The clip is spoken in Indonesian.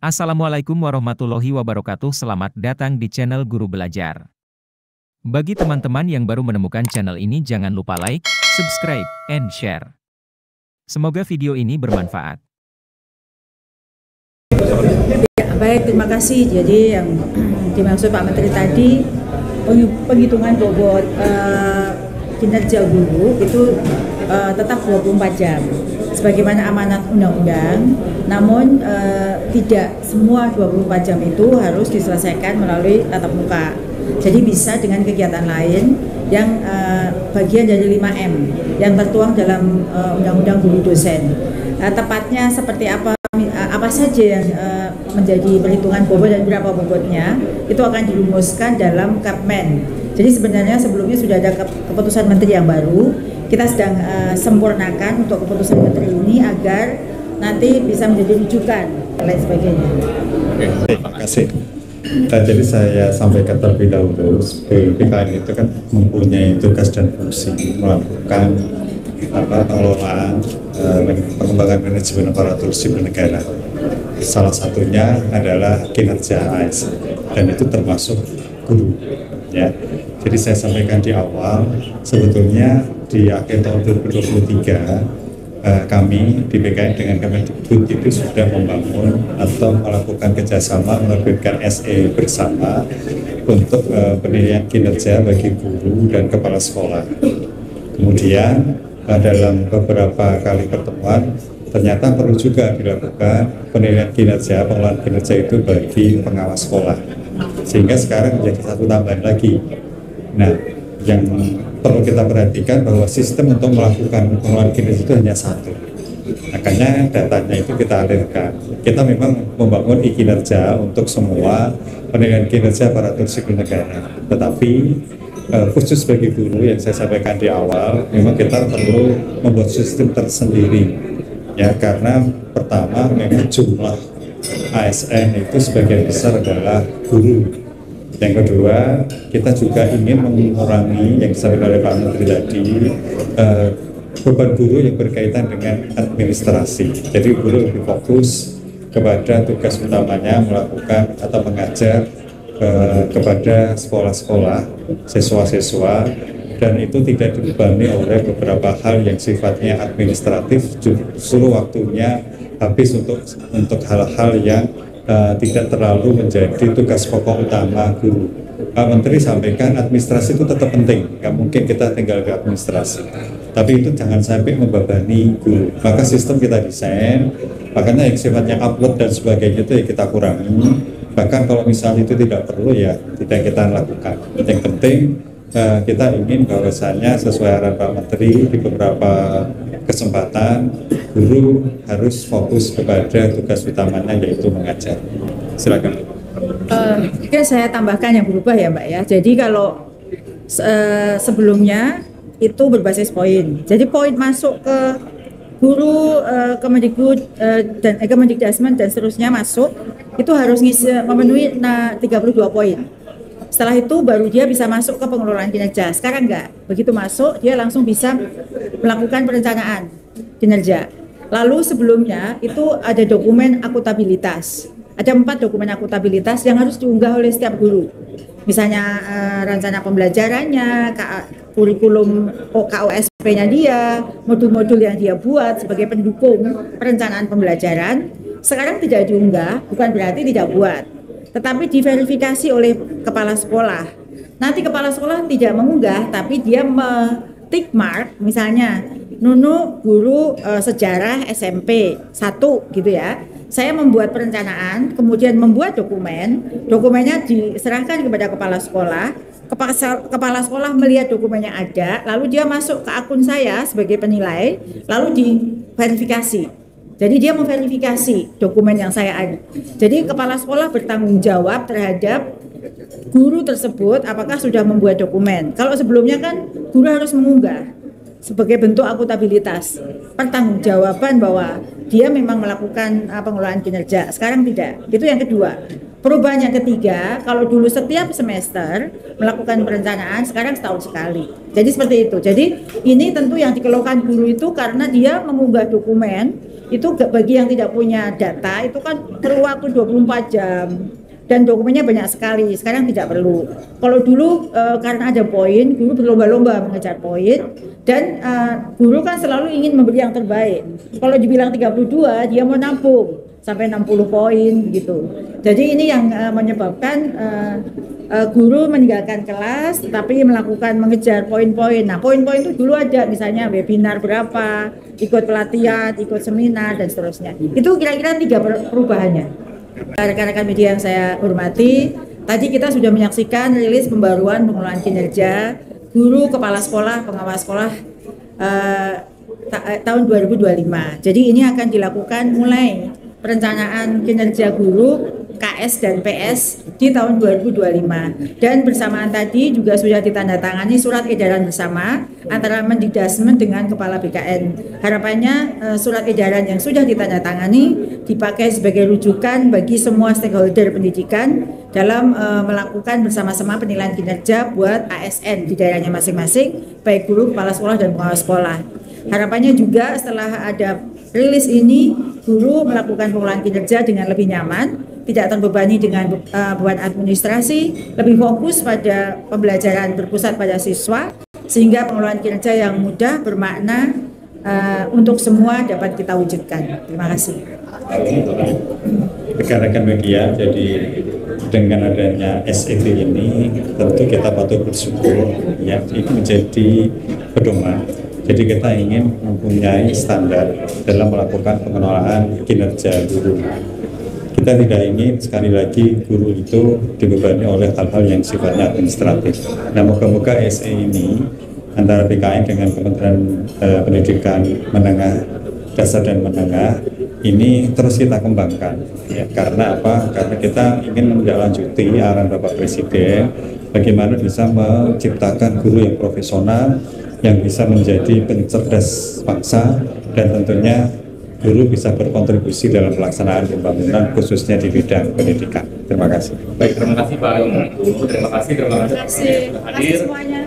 Assalamualaikum warahmatullahi wabarakatuh. Selamat datang di channel Guru Belajar. Bagi teman-teman yang baru menemukan channel ini, jangan lupa like, subscribe, and share. Semoga video ini bermanfaat. Ya, baik, terima kasih. Jadi yang dimaksud Pak Menteri tadi, penghitungan bobot kinerja guru itu tetap 24 jam sebagaimana amanat undang-undang, namun tidak semua 24 jam itu harus diselesaikan melalui tatap muka. Jadi bisa dengan kegiatan lain yang bagian dari 5M yang tertuang dalam undang-undang guru dosen. Tepatnya seperti apa saja yang menjadi perhitungan bobot dan berapa bobotnya itu akan dirumuskan dalam Kepmen. Jadi sebenarnya sebelumnya sudah ada keputusan menteri yang baru. Kita sedang sempurnakan untuk keputusan menteri ini agar nanti bisa menjadi rujukan dan lain sebagainya. Oke, terima kasih. Jadi saya sampaikan terlebih dahulu, BKN itu kan mempunyai tugas dan fungsi melakukan pengelolaan pengembangan manajemen aparatur sipil negara. Salah satunya adalah kinerja ASN dan itu termasuk guru. Ya, jadi saya sampaikan di awal, sebetulnya di akhir tahun 2023 kami di BKN dengan Kemendikbud itu sudah membangun atau melakukan kerjasama menerbitkan SE bersama untuk penilaian kinerja bagi guru dan kepala sekolah. Kemudian dalam beberapa kali pertemuan ternyata perlu juga dilakukan penilaian kinerja, pengelolaan kinerja itu bagi pengawas sekolah, sehingga sekarang menjadi satu tambahan lagi. Nah, yang perlu kita perhatikan bahwa sistem untuk melakukan pengelolaan kinerja itu hanya satu. Makanya datanya itu kita alirkan. Kita memang membangun e-kinerja untuk semua penilaian kinerja aparatur sipil negara. Tetapi khusus bagi guru yang saya sampaikan di awal, memang kita perlu membuat sistem tersendiri. Ya, karena pertama memang jumlah ASN itu sebagian besar adalah guru. Yang kedua, kita juga ingin mengurangi yang disampaikan oleh Pak Menteri tadi, beban guru yang berkaitan dengan administrasi. Jadi guru lebih fokus kepada tugas utamanya melakukan atau mengajar kepada sekolah-sekolah, siswa-siswa, dan itu tidak dibebani oleh beberapa hal yang sifatnya administratif, justru waktunya habis untuk hal-hal yang tidak terlalu menjadi tugas pokok utama guru. Pak Menteri sampaikan administrasi itu tetap penting, nggak mungkin kita tinggal ke administrasi, tapi itu jangan sampai membebani guru. Maka sistem kita desain, makanya yang sifatnya upload dan sebagainya itu ya kita kurangi, bahkan kalau misalnya itu tidak perlu ya tidak kita lakukan. Yang penting kita ingin bahwasannya sesuai arahan Pak Menteri di beberapa kesempatan guru harus fokus kepada tugas utamanya yaitu mengajar. Silakan. Mungkin saya tambahkan yang berubah ya Mbak ya. Jadi kalau sebelumnya itu berbasis poin. Jadi poin masuk ke guru, Kemendikbud dan Kemendikdasmen dan seterusnya masuk itu harus memenuhi 32 poin. Setelah itu baru dia bisa masuk ke pengelolaan kinerja. Sekarang enggak. Begitu masuk dia langsung bisa melakukan perencanaan kinerja. Lalu sebelumnya itu ada dokumen akutabilitas. Ada 4 dokumen akutabilitas yang harus diunggah oleh setiap guru. Misalnya rencana pembelajarannya, kurikulum KOSP-nya dia, modul-modul yang dia buat sebagai pendukung perencanaan pembelajaran. Sekarang tidak diunggah, bukan berarti tidak buat, tetapi diverifikasi oleh kepala sekolah. Nanti kepala sekolah tidak mengunggah, tapi dia tick mark, misalnya Nunu guru sejarah SMP 1 gitu ya. Saya membuat perencanaan, kemudian membuat dokumennya diserahkan kepada kepala sekolah. Kepala sekolah melihat dokumennya ada, lalu dia masuk ke akun saya sebagai penilai, lalu diverifikasi. Jadi dia memverifikasi dokumen yang saya ada. Jadi kepala sekolah bertanggung jawab terhadap guru tersebut apakah sudah membuat dokumen. Kalau sebelumnya kan guru harus mengunggah sebagai bentuk akutabilitas, pertanggungjawaban bahwa dia memang melakukan pengelolaan kinerja. Sekarang tidak. Itu yang kedua. Perubahan yang ketiga, kalau dulu setiap semester melakukan perencanaan, sekarang setahun sekali. Jadi seperti itu. Jadi ini tentu yang dikeluhkan guru itu karena dia mengunggah dokumen, itu bagi yang tidak punya data, itu kan perlu waktu 24 jam. Dan dokumennya banyak sekali, sekarang tidak perlu. Kalau dulu karena ada poin, guru berlomba-lomba mengejar poin, dan guru kan selalu ingin memberi yang terbaik. Kalau dibilang 32, dia mau nampung sampai 60 poin gitu. Jadi ini yang menyebabkan guru meninggalkan kelas tapi melakukan mengejar poin-poin. Nah, poin-poin itu dulu ada, misalnya webinar berapa, ikut pelatihan, ikut seminar dan seterusnya. Itu kira-kira 3 perubahannya. Rekan-rekan media yang saya hormati, tadi kita sudah menyaksikan rilis pembaruan pengelolaan kinerja guru, kepala sekolah, pengawas sekolah tahun 2025. Jadi ini akan dilakukan mulai perencanaan kinerja guru, KS dan PS di tahun 2025. Dan bersamaan tadi juga sudah ditandatangani surat edaran bersama antara Mendikdasmen dengan Kepala BKN. Harapannya surat edaran yang sudah ditandatangani dipakai sebagai rujukan bagi semua stakeholder pendidikan dalam melakukan bersama-sama penilaian kinerja buat ASN di daerahnya masing-masing, baik guru, kepala sekolah, dan pengawas sekolah. Harapannya juga setelah ada rilis ini, guru melakukan pengelolaan kinerja dengan lebih nyaman, tidak terbebani dengan beban administrasi, lebih fokus pada pembelajaran berpusat pada siswa, sehingga pengelolaan kinerja yang mudah, bermakna untuk semua dapat kita wujudkan. Terima kasih. Rekan-rekan media, jadi dengan adanya SET ini tentu kita patut bersyukur ya, ini menjadi pedoman. Jadi kita ingin mempunyai standar dalam melakukan pengelolaan kinerja guru. Kita tidak ingin sekali lagi guru itu dibebani oleh hal-hal yang sifatnya administratif. Nah, moga-moga SE ini antara BKN dengan Kementerian Pendidikan Menengah Dasar dan Menengah ini terus kita kembangkan. Ya, karena apa? Karena kita ingin menindaklanjuti arahan Bapak Presiden bagaimana bisa menciptakan guru yang profesional, yang bisa menjadi pencerdas bangsa, dan tentunya guru bisa berkontribusi dalam pelaksanaan pembangunan khususnya di bidang pendidikan. Terima kasih. Baik, terima kasih Pak Guru. Terima kasih. Terima kasih semuanya.